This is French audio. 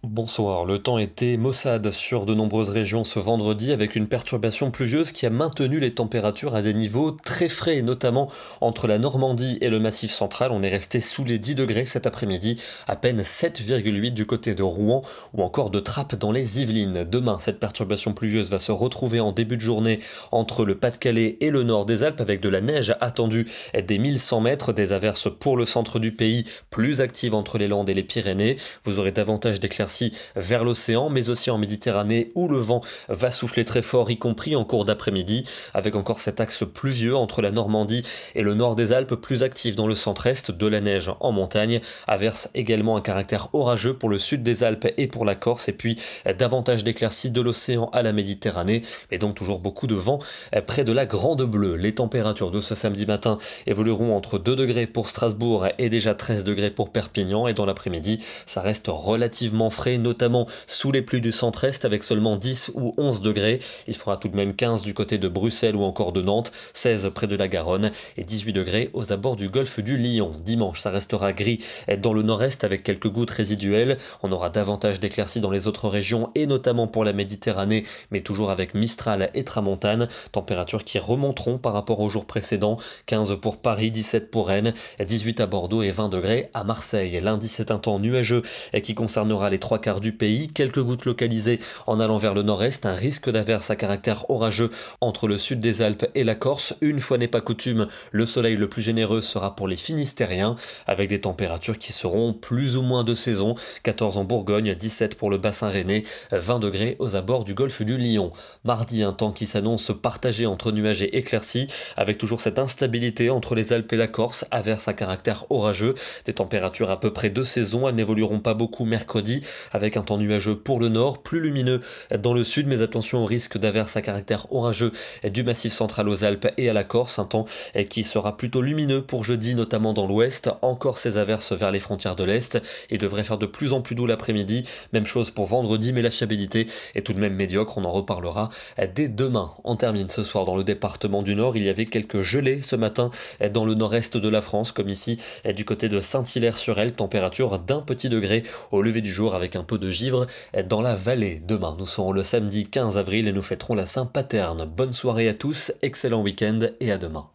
Bonsoir, le temps était maussade sur de nombreuses régions ce vendredi avec une perturbation pluvieuse qui a maintenu les températures à des niveaux très frais, notamment entre la Normandie et le Massif central. On est resté sous les 10 degrés cet après-midi, à peine 7,8 du côté de Rouen ou encore de Trappes dans les Yvelines. Demain, cette perturbation pluvieuse va se retrouver en début de journée entre le Pas-de-Calais et le nord des Alpes avec de la neige attendue des 1100 mètres, des averses pour le centre du pays, plus actives entre les Landes et les Pyrénées. Vous aurez davantage d'éclaircies vers l'océan, mais aussi en Méditerranée où le vent va souffler très fort, y compris en cours d'après-midi, avec encore cet axe pluvieux entre la Normandie et le nord des Alpes, plus actif dans le centre-est, de la neige en montagne, averse également un caractère orageux pour le sud des Alpes et pour la Corse, et puis davantage d'éclaircies de l'océan à la Méditerranée, et donc toujours beaucoup de vent près de la Grande Bleue. Les températures de ce samedi matin évolueront entre 2 degrés pour Strasbourg et déjà 13 degrés pour Perpignan, et dans l'après-midi, ça reste relativement frais, notamment sous les pluies du centre-est avec seulement 10 ou 11 degrés. Il fera tout de même 15 du côté de Bruxelles ou encore de Nantes, 16 près de la Garonne et 18 degrés aux abords du golfe du Lion. Dimanche, ça restera gris dans le nord-est avec quelques gouttes résiduelles. On aura davantage d'éclaircies dans les autres régions et notamment pour la Méditerranée, mais toujours avec Mistral et Tramontane. Températures qui remonteront par rapport aux jours précédents. 15 pour Paris, 17 pour Rennes, 18 à Bordeaux et 20 degrés à Marseille. Lundi, c'est un temps nuageux qui concernera les trois quarts du pays, quelques gouttes localisées en allant vers le nord-est, un risque d'averse à caractère orageux entre le sud des Alpes et la Corse. Une fois n'est pas coutume, le soleil le plus généreux sera pour les Finistériens, avec des températures qui seront plus ou moins de saison, 14 en Bourgogne, 17 pour le bassin rennais, 20 degrés aux abords du golfe du Lion. Mardi, un temps qui s'annonce partagé entre nuages et éclaircies, avec toujours cette instabilité entre les Alpes et la Corse, averse à caractère orageux, des températures à peu près de saison, elles n'évolueront pas beaucoup mercredi, avec un temps nuageux pour le nord, plus lumineux dans le sud, mais attention au risque d'averses à caractère orageux du Massif central aux Alpes et à la Corse, un temps qui sera plutôt lumineux pour jeudi, notamment dans l'ouest, encore ces averses vers les frontières de l'est, et devrait faire de plus en plus doux l'après-midi, même chose pour vendredi, mais la fiabilité est tout de même médiocre, on en reparlera dès demain. On termine ce soir dans le département du Nord, il y avait quelques gelées ce matin dans le nord-est de la France, comme ici du côté de Saint-Hilaire-sur-Elle, température d'1 petit degré au lever du jour avec un peu de givre dans la vallée. Demain, nous serons le samedi 15 avril et nous fêterons la Saint-Paterne. Bonne soirée à tous, excellent week-end et à demain.